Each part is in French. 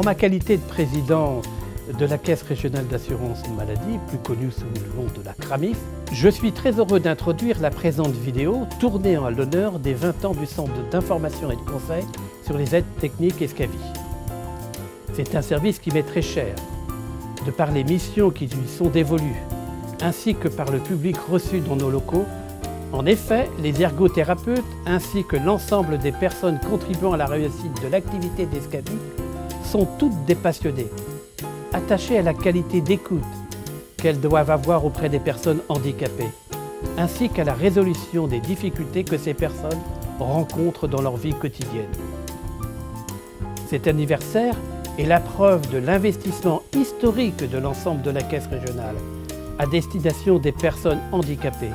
En ma qualité de président de la Caisse régionale d'assurance maladie, plus connue sous le nom de la CRAMIF, je suis très heureux d'introduire la présente vidéo tournée en l'honneur des 20 ans du Centre d'information et de conseil sur les aides techniques Escavi. C'est un service qui m'est très cher, de par les missions qui lui sont dévolues, ainsi que par le public reçu dans nos locaux. En effet, les ergothérapeutes ainsi que l'ensemble des personnes contribuant à la réussite de l'activité d'Escavi sont toutes des passionnées, attachées à la qualité d'écoute qu'elles doivent avoir auprès des personnes handicapées, ainsi qu'à la résolution des difficultés que ces personnes rencontrent dans leur vie quotidienne. Cet anniversaire est la preuve de l'investissement historique de l'ensemble de la Caisse régionale à destination des personnes handicapées.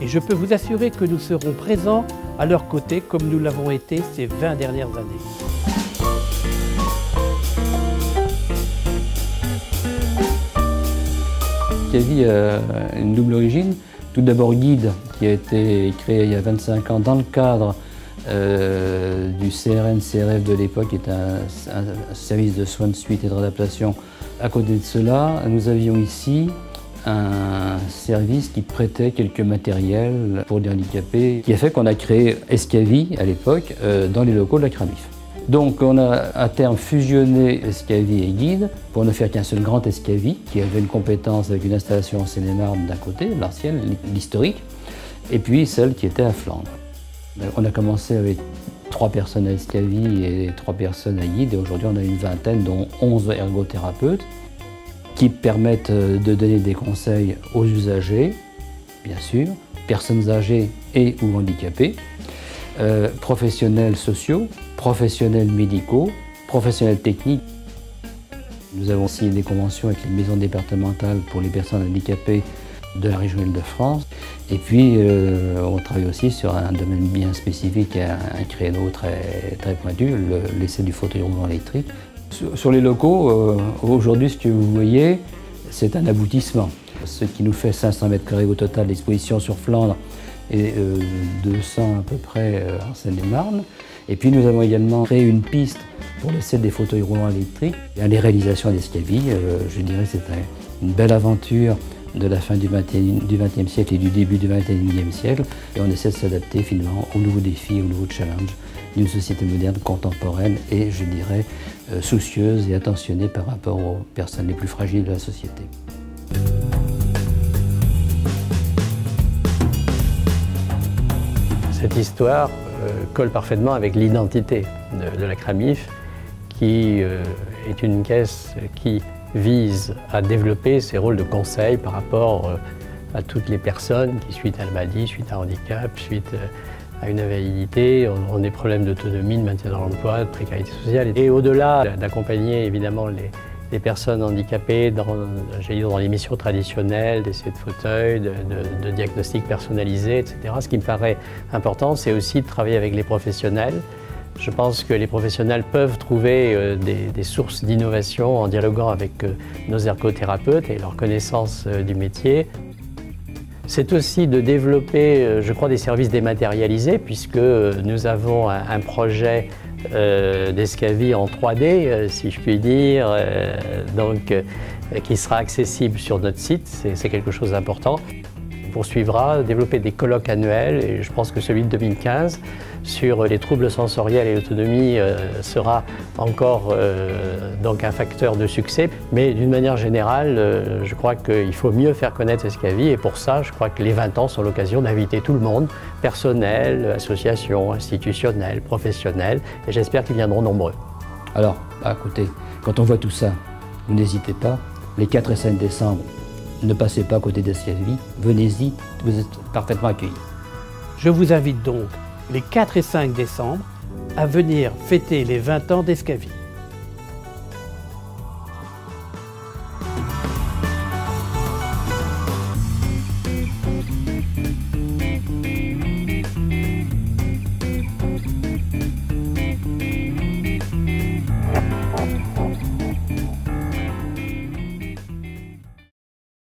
Et je peux vous assurer que nous serons présents à leur côté comme nous l'avons été ces 20 dernières années. Escavi a une double origine. Tout d'abord Guide, qui a été créé il y a 25 ans dans le cadre du CRN-CRF de l'époque, qui est un service de soins de suite et de réadaptation. À côté de cela, nous avions ici un service qui prêtait quelques matériels pour les handicapés, qui a fait qu'on a créé Escavi à l'époque dans les locaux de la CRAMIF. Donc on a à terme fusionné Escavi et Guide pour ne faire qu'un seul grand Escavi qui avait une compétence avec une installation en Seine-et-Marne d'un côté, l'ancienne, l'historique, et puis celle qui était à Flandre. On a commencé avec 3 personnes à Escavi et 3 personnes à Guide, et aujourd'hui on a une vingtaine, dont 11 ergothérapeutes, qui permettent de donner des conseils aux usagers, bien sûr, personnes âgées et ou handicapées, professionnels sociaux, professionnels médicaux, professionnels techniques. Nous avons signé des conventions avec les maisons départementales pour les personnes handicapées de la région Île-de-France. Et puis, on travaille aussi sur un domaine bien spécifique, un créneau très pointu, l'essai du fauteuil roulant électrique. Sur les locaux, aujourd'hui, ce que vous voyez, c'est un aboutissement. Ce qui nous fait 500 mètres carrés au total d'exposition sur Flandre et 200 à peu près en Seine-et-Marne. Et puis nous avons également créé une piste pour l'essai des fauteuils roulants électriques. Les réalisations d'Escavi, je dirais que c'est une belle aventure de la fin du XXe siècle et du début du XXIe siècle. Et on essaie de s'adapter finalement aux nouveaux défis, aux nouveaux challenges d'une société moderne, contemporaine et, je dirais, soucieuse et attentionnée par rapport aux personnes les plus fragiles de la société. Cette histoire colle parfaitement avec l'identité de la CRAMIF, qui est une caisse qui vise à développer ses rôles de conseil par rapport à toutes les personnes qui, suite à la maladie, suite à un handicap, suite à une invalidité, ont des problèmes d'autonomie, de maintien dans l'emploi, de précarité sociale. Et au-delà d'accompagner évidemment les personnes handicapées dans les missions traditionnelles, d'essais de fauteuil, de diagnostic personnalisé, etc. Ce qui me paraît important, c'est aussi de travailler avec les professionnels. Je pense que les professionnels peuvent trouver des sources d'innovation en dialoguant avec nos ergothérapeutes et leur connaissance du métier. C'est aussi de développer, je crois, des services dématérialisés, puisque nous avons un projet d'Escavi en 3D, si je puis dire, qui sera accessible sur notre site. C'est quelque chose d'important. On poursuivra, développer des colloques annuels, et je pense que celui de 2015 sur les troubles sensoriels et l'autonomie sera encore donc un facteur de succès. Mais d'une manière générale, je crois qu'il faut mieux faire connaître Escavi, et pour ça, je crois que les 20 ans sont l'occasion d'inviter tout le monde, personnel, associations, institutionnels, professionnels, et j'espère qu'ils viendront nombreux. Alors, à côté, quand on voit tout ça, vous n'hésitez pas, les 4 et 5 décembre, ne passez pas à côté d'Escavi, venez-y, vous êtes parfaitement accueillis. Je vous invite donc les 4 et 5 décembre à venir fêter les 20 ans d'Escavi.